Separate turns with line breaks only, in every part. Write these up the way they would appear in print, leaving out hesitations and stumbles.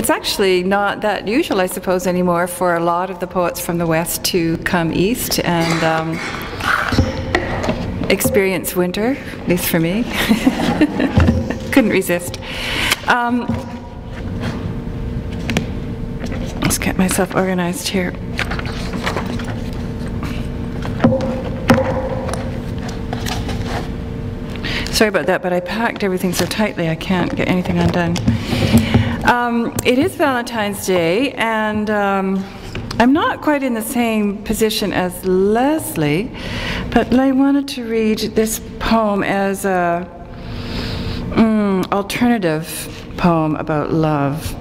It's actually not that usual, I suppose, anymore for a lot of the poets from the West to come east and experience winter, at least for me. Couldn't resist. Let's get myself organized here. Sorry about that, but I packed everything so tightly I can't get anything undone. It is Valentine's Day, and I'm not quite in the same position as Leslie, but I wanted to read this poem as a alternative poem about love.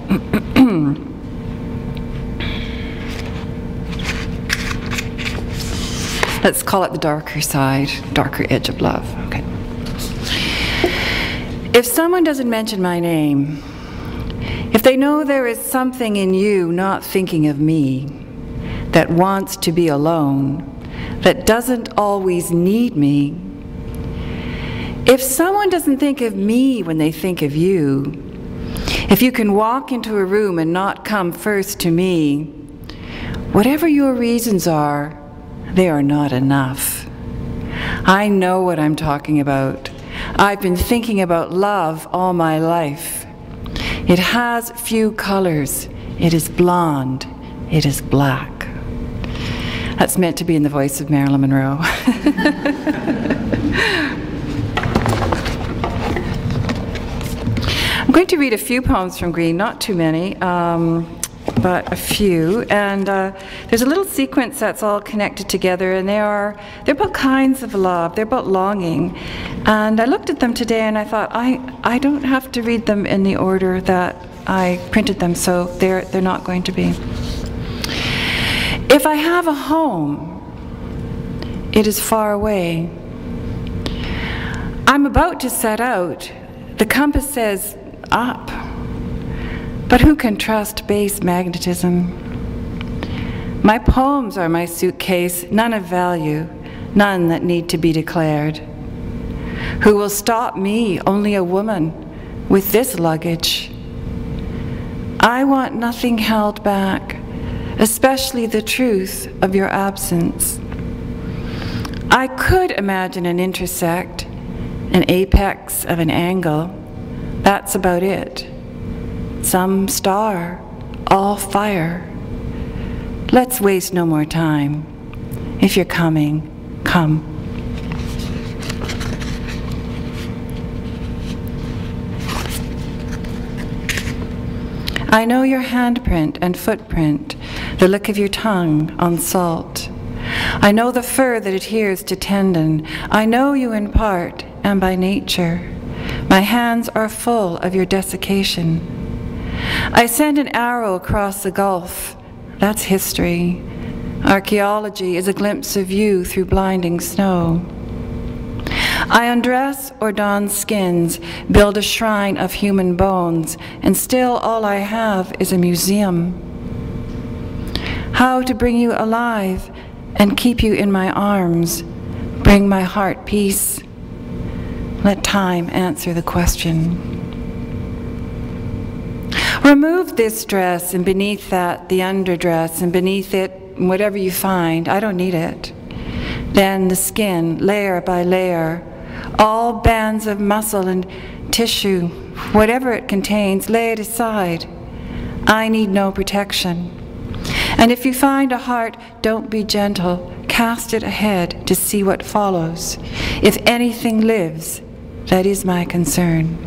Let's call it the darker side, darker edge of love. Okay. If someone doesn't mention my name, if they know there is something in you not thinking of me, that wants to be alone, that doesn't always need me, if someone doesn't think of me when they think of you, if you can walk into a room and not come first to me, whatever your reasons are, they are not enough. I know what I'm talking about. I've been thinking about love all my life. It has few colors. It is blonde. It is black. That's meant to be in the voice of Marilyn Monroe. I'm going to read a few poems from Green, not too many, but a few. And there's a little sequence that's all connected together, and they're about kinds of love. They're about longing. And I looked at them today and I thought, I don't have to read them in the order that I printed them, so they're not going to be. If I have a home, it is far away. I'm about to set out. The compass says up. But who can trust base magnetism? My poems are my suitcase, none of value, none that need to be declared. Who will stop me, only a woman, with this luggage? I want nothing held back, especially the truth of your absence. I could imagine an intersect, an apex of an angle. That's about it. Some star, all fire. Let's waste no more time. If you're coming, come. I know your handprint and footprint, the lick of your tongue on salt. I know the fur that adheres to tendon. I know you in part and by nature. My hands are full of your desiccation. I send an arrow across the gulf. That's history. Archaeology is a glimpse of you through blinding snow. I undress or don skins, build a shrine of human bones, and still all I have is a museum. How to bring you alive and keep you in my arms, bring my heart peace. Let time answer the question. Remove this dress, and beneath that, the underdress, and beneath it, whatever you find. I don't need it. Then the skin, layer by layer, all bands of muscle and tissue, whatever it contains, lay it aside. I need no protection. And if you find a heart, don't be gentle. Cast it ahead to see what follows. If anything lives, that is my concern.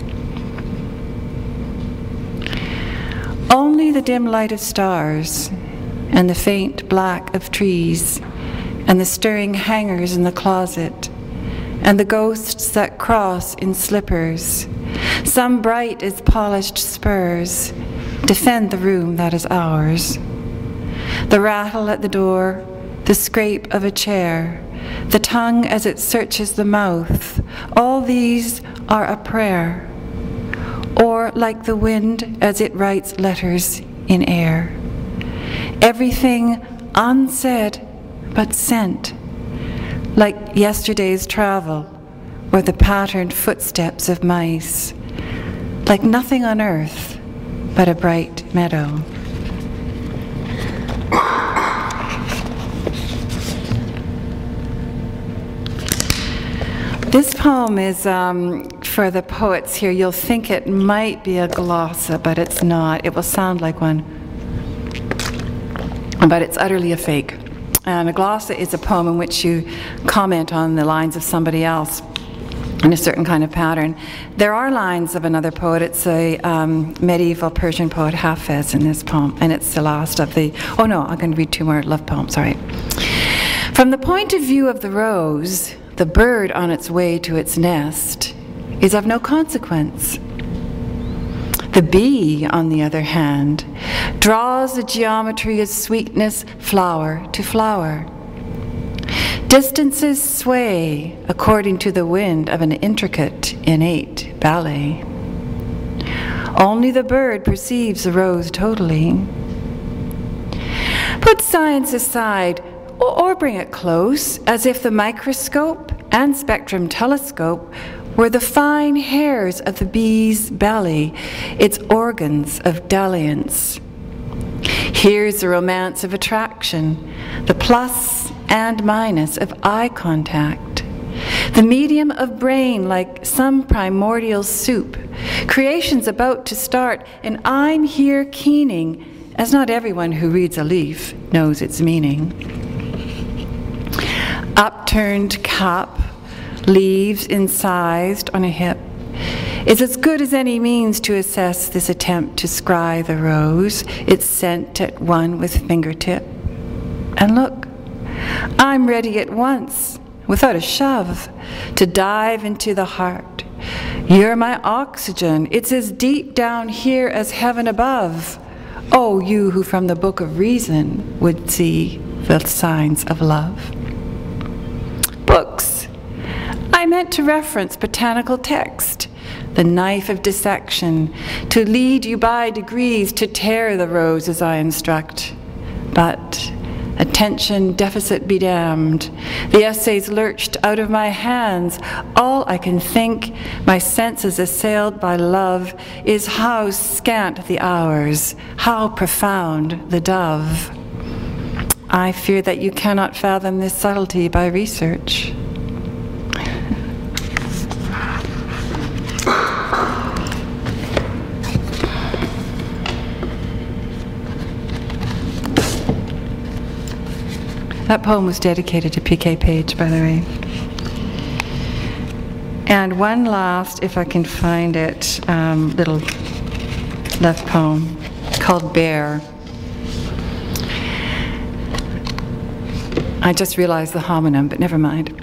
Only the dim light of stars, and the faint black of trees, and the stirring hangers in the closet, and the ghosts that cross in slippers, some bright as polished spurs, defend the room that is ours. The rattle at the door, the scrape of a chair, the tongue as it searches the mouth, all these are a prayer, or like the wind as it writes letters in air. Everything unsaid but sent, like yesterday's travel or the patterned footsteps of mice, like nothing on earth but a bright meadow. This poem is for the poets here. You'll think it might be a glossa, but it's not. It will sound like one, but it's utterly a fake. And a glossa is a poem in which you comment on the lines of somebody else in a certain kind of pattern. There are lines of another poet. It's a medieval Persian poet, Hafez, in this poem, and it's the last of the, oh no, I'm going to read two more love poems, sorry. From the point of view of the rose, the bird on its way to its nest is of no consequence. The bee, on the other hand, draws the geometry of sweetness flower to flower. Distances sway according to the wind of an intricate, innate ballet. Only the bird perceives the rose totally. Put science aside, or bring it close, as if the microscope and spectrum telescope were the fine hairs of the bee's belly, its organs of dalliance. Here's the romance of attraction, the plus and minus of eye contact, the medium of brain like some primordial soup. Creation's about to start, and I'm here keening, as not everyone who reads a leaf knows its meaning. Upturned cap, leaves incised on a hip, is as good as any means to assess this attempt to scry the rose, its scent at one with fingertip. And look, I'm ready at once, without a shove, to dive into the heart. You're my oxygen. It's as deep down here as heaven above. Oh, you who from the book of reason would see the signs of love. Books. I meant to reference botanical text, the knife of dissection, to lead you by degrees to tear the rose as I instruct. But attention deficit be damned. The essays lurched out of my hands. All I can think, my senses assailed by love, is how scant the hours, how profound the dove. I fear that you cannot fathom this subtlety by research. That poem was dedicated to P.K. Page, by the way. And one last, if I can find it, little love poem called Bear. I just realized the homonym, but never mind.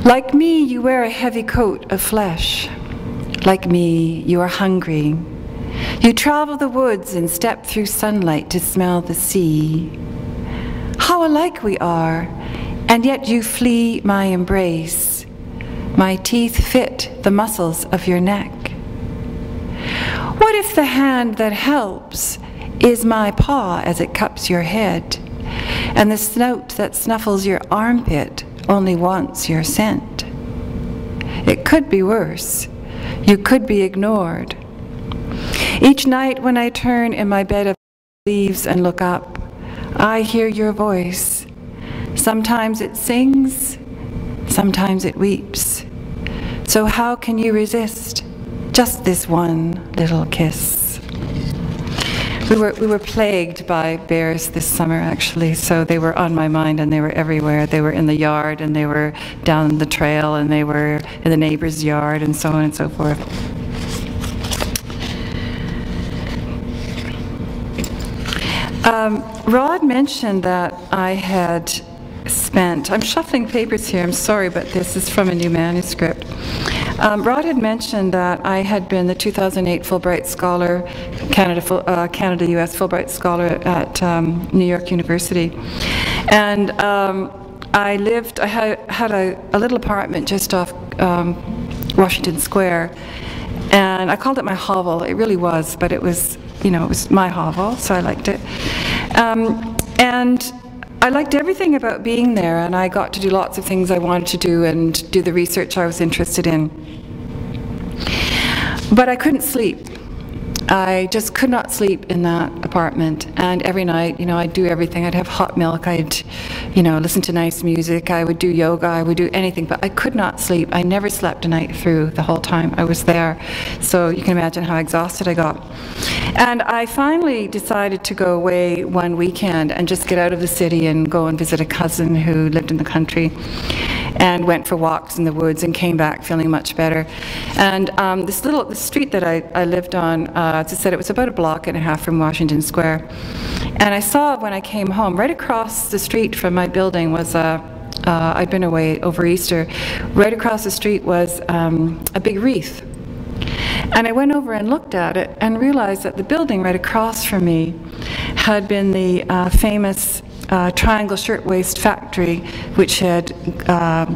Like me, you wear a heavy coat of flesh. Like me, you are hungry. You travel the woods and step through sunlight to smell the sea. How alike we are, and yet you flee my embrace. My teeth fit the muscles of your neck. What if the hand that helps is my paw as it cups your head, and the snout that snuffles your armpit only wants your scent? It could be worse. You could be ignored. Each night when I turn in my bed of leaves and look up, I hear your voice. Sometimes it sings, sometimes it weeps. So how can you resist just this one little kiss? We were plagued by bears this summer, actually, so they were on my mind and they were everywhere. They were in the yard and they were down the trail and they were in the neighbor's yard and so on and so forth. Rod mentioned that I had spent, I'm shuffling papers here, I'm sorry, but this is from a new manuscript. Rod had mentioned that I had been the 2008 Fulbright Scholar, Canada-US Fulbright Scholar at New York University. And I had a little apartment just off Washington Square, and I called it my hovel. It really was, but it was, you know, it was my hovel, so I liked it. And I liked everything about being there, and I got to do lots of things I wanted to do and do the research I was interested in. But I couldn't sleep. I just could not sleep in that apartment. And every night, I'd do everything. I'd have hot milk. I'd, listen to nice music. I would do yoga. I would do anything. But I could not sleep. I never slept a night through the whole time I was there. So you can imagine how exhausted I got. And I finally decided to go away one weekend and just get out of the city and go and visit a cousin who lived in the country, and went for walks in the woods and came back feeling much better. And the street that I lived on, as I said, it was about a block and a half from Washington Square. And I saw when I came home, right across the street from my building was I'd been away over Easter, right across the street was a big wreath. And I went over and looked at it and realized that the building right across from me had been the famous Triangle Shirtwaist Factory, which had gone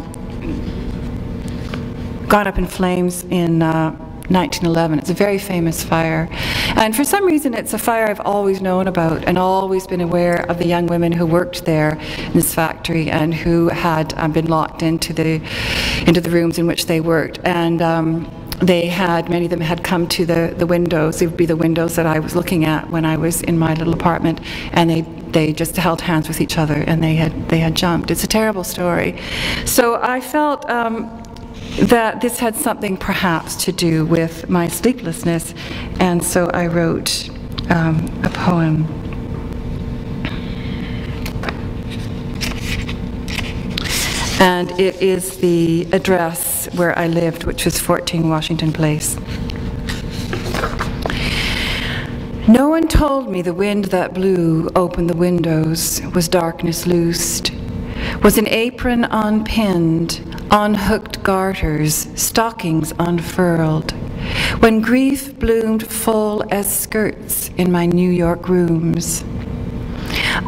up in flames in 1911. It's a very famous fire. And for some reason, it's a fire I've always known about and always been aware of the young women who worked there in this factory and who had been locked into the rooms in which they worked. And many of them had come to the windows. It would be the windows that I was looking at when I was in my little apartment, and they just held hands with each other, and they had jumped. It's a terrible story. So I felt that this had something perhaps to do with my sleeplessness, and so I wrote a poem. And it is the address where I lived, which was 14 Washington Place. No one told me the wind that blew open the windows, was darkness loosed, was an apron unpinned, unhooked garters, stockings unfurled, when grief bloomed full as skirts in my New York rooms.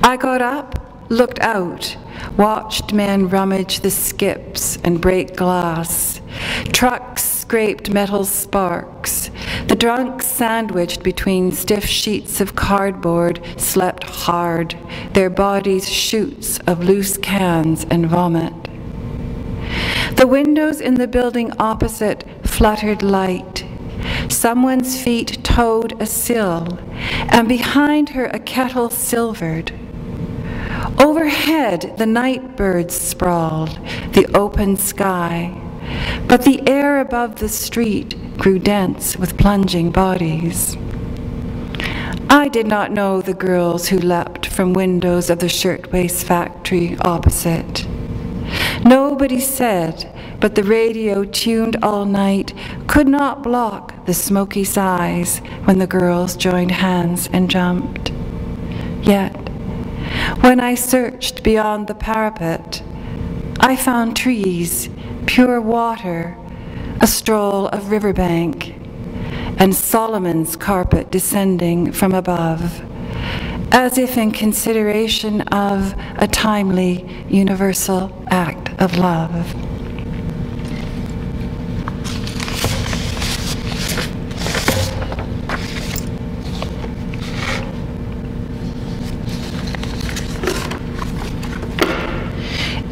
I got up, looked out, watched men rummage the skips and break glass. Trucks scraped metal sparks. The drunks, sandwiched between stiff sheets of cardboard, slept hard, their bodies chutes of loose cans and vomit. The windows in the building opposite fluttered light. Someone's feet toed a sill, and behind her a kettle silvered. Overhead, the night birds sprawled, the open sky, but the air above the street grew dense with plunging bodies. I did not know the girls who leapt from windows of the shirtwaist factory opposite. Nobody said, but the radio tuned all night could not block the smoky sighs when the girls joined hands and jumped. Yet, when I searched beyond the parapet, I found trees, pure water, a stroll of riverbank, and Solomon's carpet descending from above, as if in consideration of a timely, universal act of love.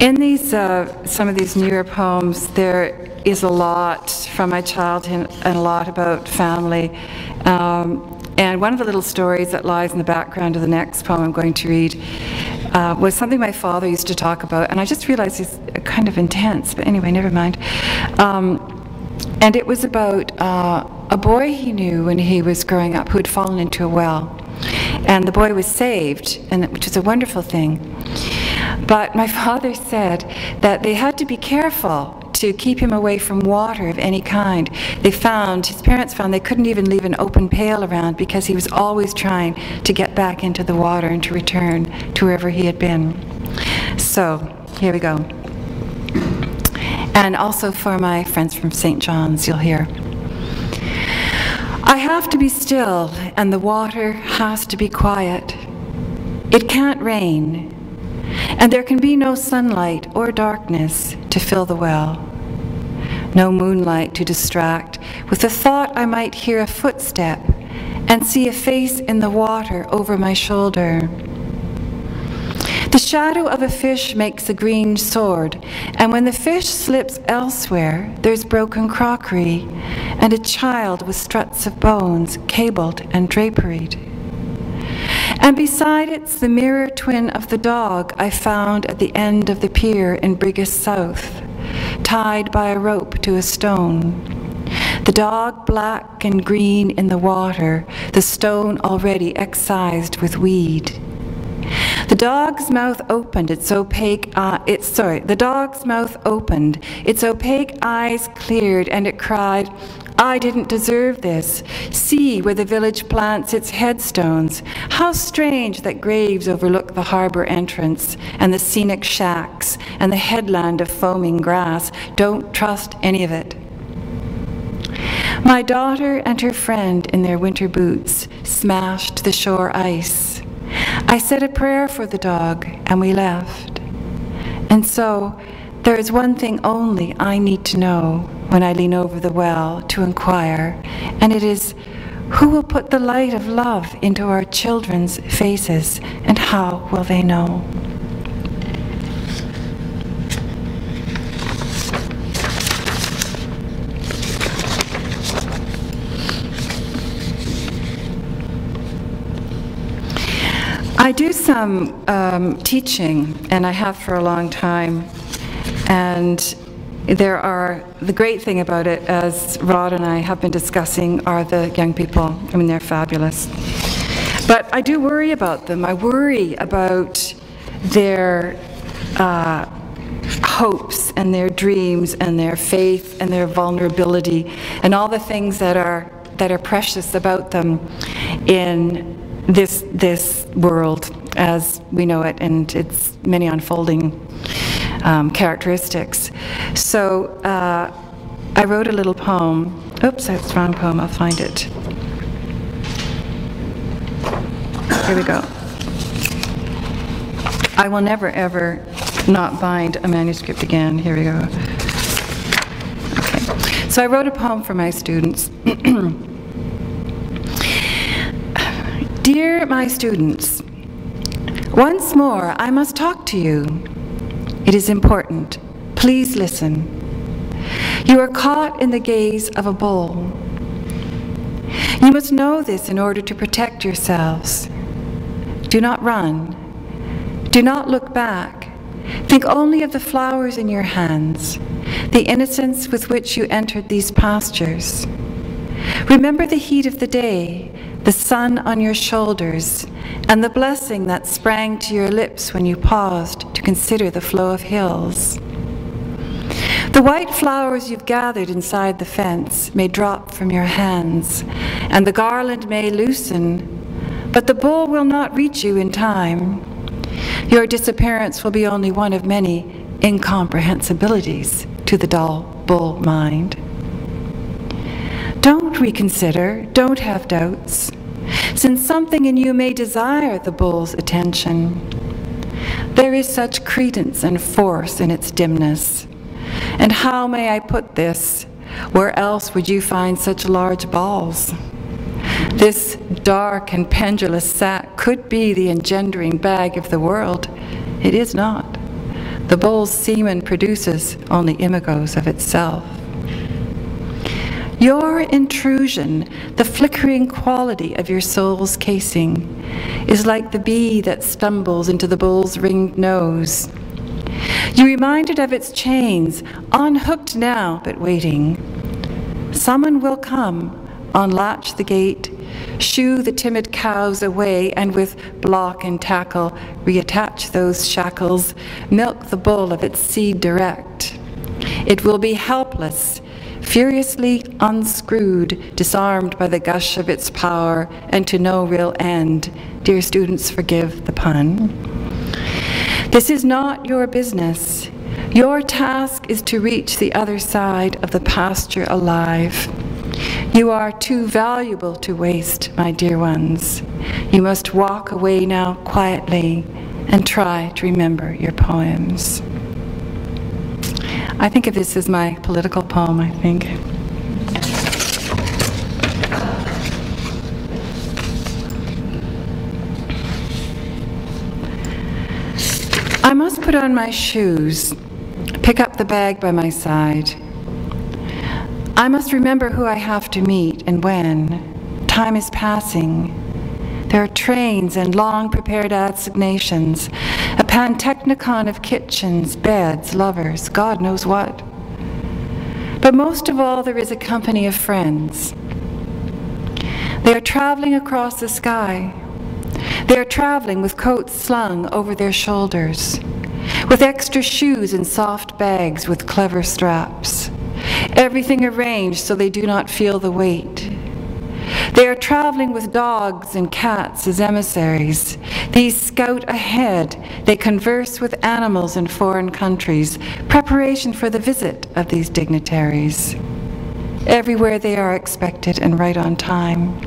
In these, some of these newer poems, there is a lot from my childhood and a lot about family. And one of the little stories that lies in the background of the next poem I'm going to read was something my father used to talk about, and I just realized it's kind of intense, but anyway, never mind. And it was about a boy he knew when he was growing up who had fallen into a well. And the boy was saved, which was a wonderful thing. But my father said that they had to be careful to keep him away from water of any kind. His parents found they couldn't even leave an open pail around because he was always trying to get back into the water and to return to wherever he had been. So, here we go. And also for my friends from St. John's, you'll hear. I have to be still, and the water has to be quiet. It can't rain, and there can be no sunlight or darkness to fill the well. No moonlight to distract with the thought I might hear a footstep and see a face in the water over my shoulder. The shadow of a fish makes a green sword, and when the fish slips elsewhere, there's broken crockery, and a child with struts of bones, cabled and draperied. And beside it's the mirror twin of the dog I found at the end of the pier in Brigus South, tied by a rope to a stone. The dog black and green in the water, the stone already excised with weed. The dog's mouth opened, its opaque eyes cleared, and it cried, "I didn't deserve this. See where the village plants its headstones. How strange that graves overlook the harbor entrance, and the scenic shacks, and the headland of foaming grass. Don't trust any of it." My daughter and her friend in their winter boots smashed the shore ice. I said a prayer for the dog, and we left. And so, there is one thing only I need to know when I lean over the well to inquire, and it is, who will put the light of love into our children's faces, and how will they know? I do some teaching, and I have for a long time, and the great thing about it, as Rod and I have been discussing, are the young people. I mean, they're fabulous. But I do worry about them. I worry about their hopes and their dreams and their faith and their vulnerability and all the things that are precious about them in this world as we know it, and its many unfolding characteristics. So I wrote a little poem. Oops, that's the wrong poem. I'll find it. Here we go. I will never, ever not bind a manuscript again. Here we go. Okay. So I wrote a poem for my students. Dear my students, once more I must talk to you. It is important. Please listen. You are caught in the gaze of a bull. You must know this in order to protect yourselves. Do not run. Do not look back. Think only of the flowers in your hands, the innocence with which you entered these pastures. Remember the heat of the day, the sun on your shoulders, and the blessing that sprang to your lips when you paused to consider the flow of hills. The white flowers you've gathered inside the fence may drop from your hands, and the garland may loosen, but the bull will not reach you in time. Your disappearance will be only one of many incomprehensibilities to the dull bull mind. Don't reconsider, don't have doubts, since something in you may desire the bull's attention. There is such credence and force in its dimness. And how may I put this? Where else would you find such large balls? This dark and pendulous sac could be the engendering bag of the world. It is not. The bull's semen produces only imagos of itself. Your intrusion, the flickering quality of your soul's casing, is like the bee that stumbles into the bull's ringed nose. You reminded of its chains, unhooked now but waiting. Someone will come, unlatch the gate, shoo the timid cows away, and with block and tackle reattach those shackles, milk the bull of its seed direct. It will be helpless, furiously unscrewed, disarmed by the gush of its power, and to no real end. Dear students, forgive the pun. This is not your business. Your task is to reach the other side of the pasture alive. You are too valuable to waste, my dear ones. You must walk away now quietly and try to remember your poems. I think of this as my political poem, I think. I must put on my shoes, pick up the bag by my side. I must remember who I have to meet and when. Time is passing. There are trains and long prepared assignations, a pantechnicon of kitchens, beds, lovers, God knows what. But most of all, there is a company of friends. They are traveling across the sky. They are traveling with coats slung over their shoulders, with extra shoes and soft bags with clever straps. Everything arranged so they do not feel the weight. They are traveling with dogs and cats as emissaries. These scout ahead. They converse with animals in foreign countries, preparation for the visit of these dignitaries. Everywhere they are expected and right on time.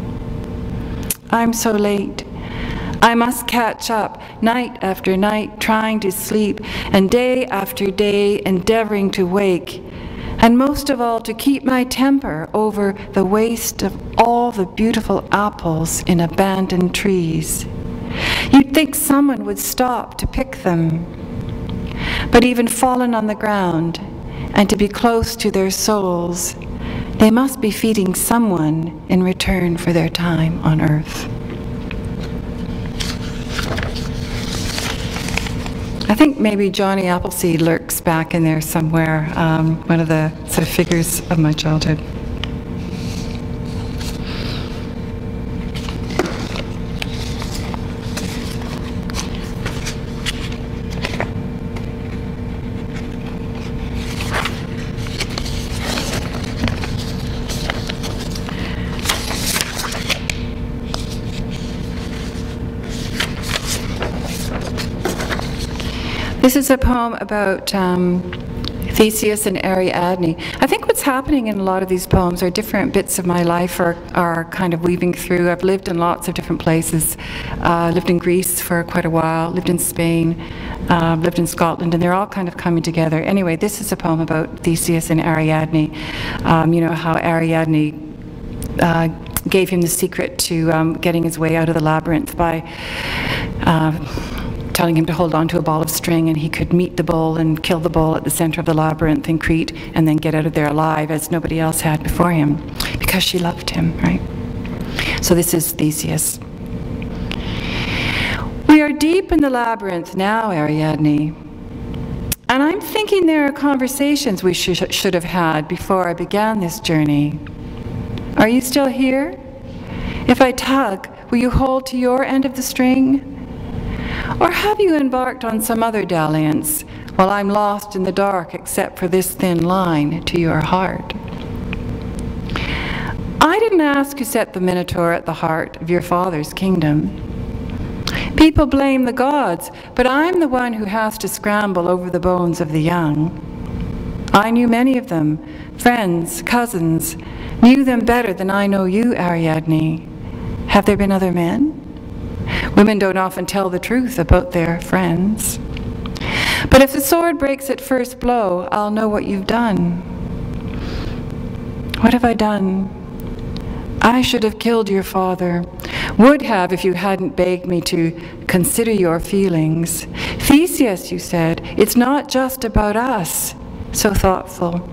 I'm so late. I must catch up, night after night, trying to sleep, and day after day, endeavoring to wake, and most of all, to keep my temper over the waste of all the beautiful apples in abandoned trees. You'd think someone would stop to pick them, but even fallen on the ground, and to be close to their souls, they must be feeding someone in return for their time on earth. I think maybe Johnny Appleseed lurks back in there somewhere, one of the sort of figures of my childhood. This is a poem about Theseus and Ariadne. I think what's happening in a lot of these poems are different bits of my life are kind of weaving through. I've lived in lots of different places. Lived in Greece for quite a while, lived in Spain, lived in Scotland, and they're all kind of coming together. Anyway, this is a poem about Theseus and Ariadne. You know, how Ariadne gave him the secret to getting his way out of the labyrinth by telling him to hold on to a ball of string, and he could meet the bull and kill the bull at the center of the labyrinth in Crete and then get out of there alive as nobody else had before him because she loved him, right? So this is Theseus. We are deep in the labyrinth now, Ariadne, and I'm thinking there are conversations we should have had before I began this journey. Are you still here? If I tug, will you hold to your end of the string? Or have you embarked on some other dalliance while I'm lost in the dark except for this thin line to your heart? I didn't ask who set the Minotaur at the heart of your father's kingdom. People blame the gods, but I'm the one who has to scramble over the bones of the young. I knew many of them, friends, cousins, knew them better than I know you, Ariadne. Have there been other men? Women don't often tell the truth about their friends. But if the sword breaks at first blow, I'll know what you've done. What have I done? I should have killed your father. Would have if you hadn't begged me to consider your feelings. Theseus, you said, it's not just about us. So thoughtful.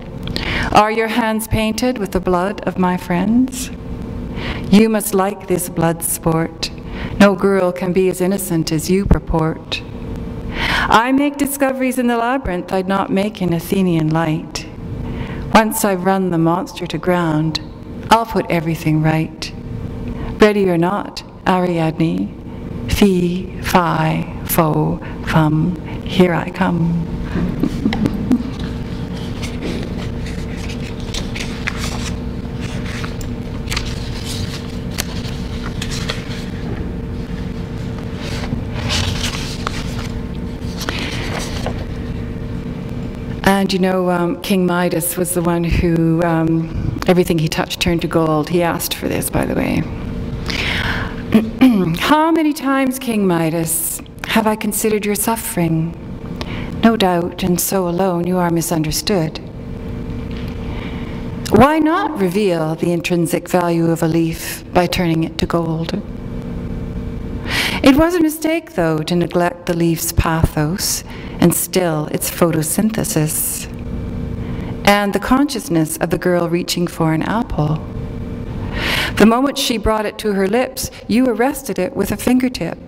Are your hands painted with the blood of my friends? You must like this blood sport. No girl can be as innocent as you purport. I make discoveries in the labyrinth I'd not make in Athenian light. Once I've run the monster to ground, I'll put everything right. Ready or not, Ariadne, fee, fi, fo, fum, here I come. And you know, King Midas was the one who, everything he touched turned to gold. He asked for this, by the way. How many times, King Midas, have I considered your suffering? No doubt, and so alone you are misunderstood. Why not reveal the intrinsic value of a leaf by turning it to gold? It was a mistake, though, to neglect the leaf's pathos and still its photosynthesis, and the consciousness of the girl reaching for an apple. The moment she brought it to her lips, you arrested it with a fingertip.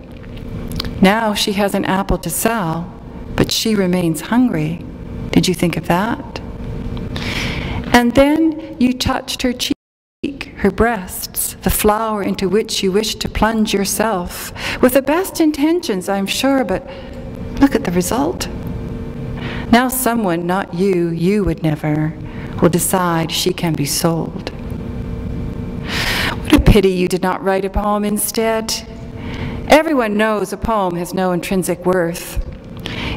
Now she has an apple to sell, but she remains hungry. Did you think of that? And then you touched her cheek, her breasts, the flower into which you wished to plunge yourself, with the best intentions, I'm sure, but look at the result. Now someone, not you, you would never, will decide she can be sold. What a pity you did not write a poem instead. Everyone knows a poem has no intrinsic worth.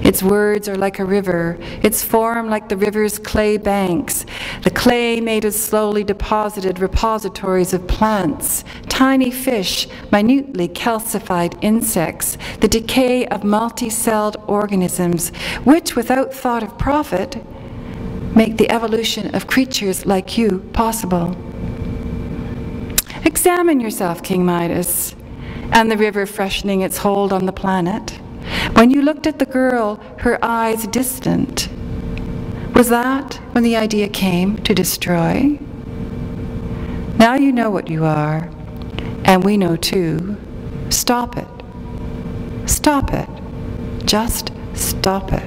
Its words are like a river, its form like the river's clay banks, the clay made of slowly deposited repositories of plants, tiny fish, minutely calcified insects, the decay of multi-celled organisms, which, without thought of profit, make the evolution of creatures like you possible. Examine yourself, King Midas, and the river freshening its hold on the planet. When you looked at the girl, her eyes distant, was that when the idea came to destroy? Now you know what you are, and we know too. Stop it. Stop it. Just stop it.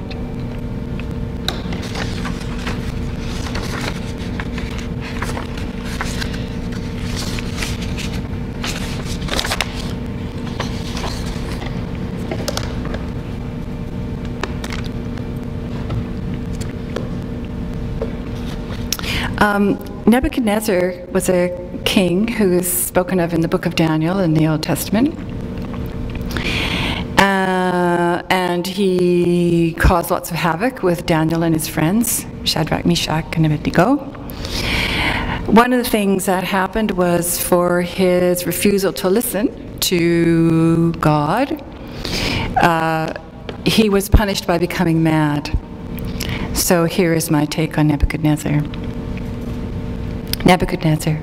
Nebuchadnezzar was a king who is spoken of in the book of Daniel in the Old Testament. And he caused lots of havoc with Daniel and his friends, Shadrach, Meshach, and Abednego. One of the things that happened was for his refusal to listen to God, he was punished by becoming mad. So here is my take on Nebuchadnezzar. Nebuchadnezzar.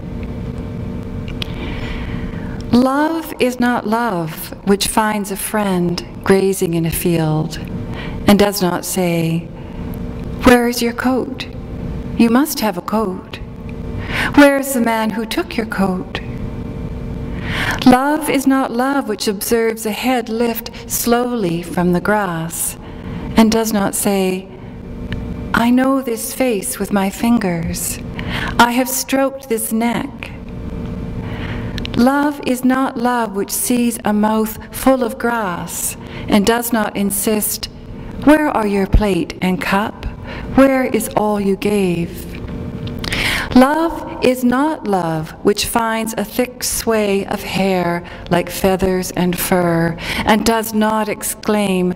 Love is not love which finds a friend grazing in a field and does not say, "Where is your coat? You must have a coat. Where is the man who took your coat?" Love is not love which observes a head lift slowly from the grass and does not say, "I know this face with my fingers. I have stroked this neck." Love is not love which sees a mouth full of grass and does not insist, "Where are your plate and cup? Where is all you gave?" Love is not love which finds a thick sway of hair like feathers and fur and does not exclaim,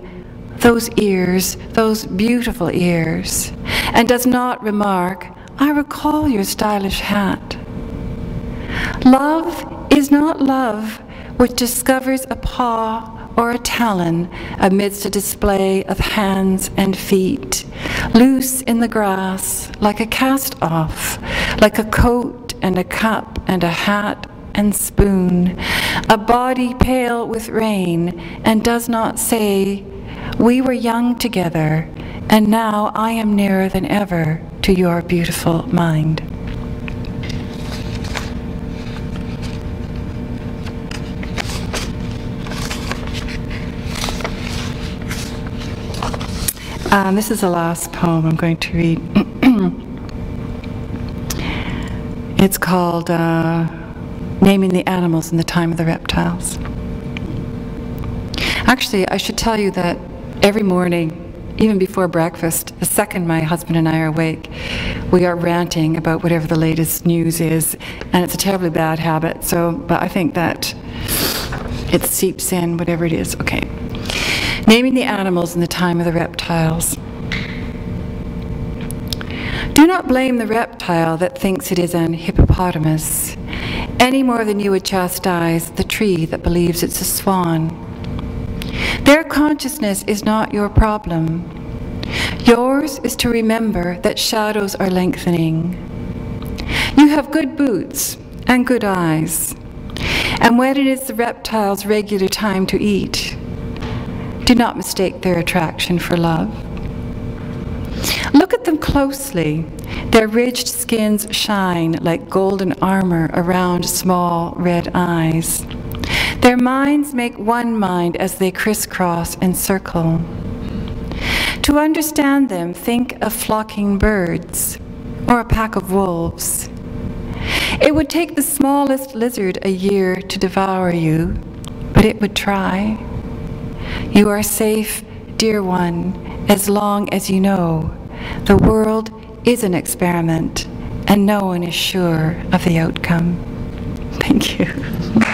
"Those ears, those beautiful ears," and does not remark, "I recall your stylish hat." Love is not love which discovers a paw or a talon amidst a display of hands and feet, loose in the grass like a cast-off, like a coat and a cup and a hat and spoon, a body pale with rain, and does not say, "We were young together, and now I am nearer than ever to your beautiful mind." This is the last poem I'm going to read. It's called Naming the Animals in the Time of the Reptiles. Actually, I should tell you that every morning, even before breakfast, the second my husband and I are awake, we are ranting about whatever the latest news is, and it's a terribly bad habit, but I think that it seeps in, whatever it is. Okay. Naming the animals in the time of the reptiles. Do not blame the reptile that thinks it is an hippopotamus, any more than you would chastise the tree that believes it's a swan. Their consciousness is not your problem. Yours is to remember that shadows are lengthening. You have good boots and good eyes, And when it is the reptiles' regular time to eat, do not mistake their attraction for love. Look at them closely. Their ridged skins shine like golden armor around small red eyes. Their minds make one mind as they crisscross and circle. To understand them, think of flocking birds or a pack of wolves. It would take the smallest lizard a year to devour you, but it would try. You are safe, dear one, as long as you know the world is an experiment and no one is sure of the outcome. Thank you.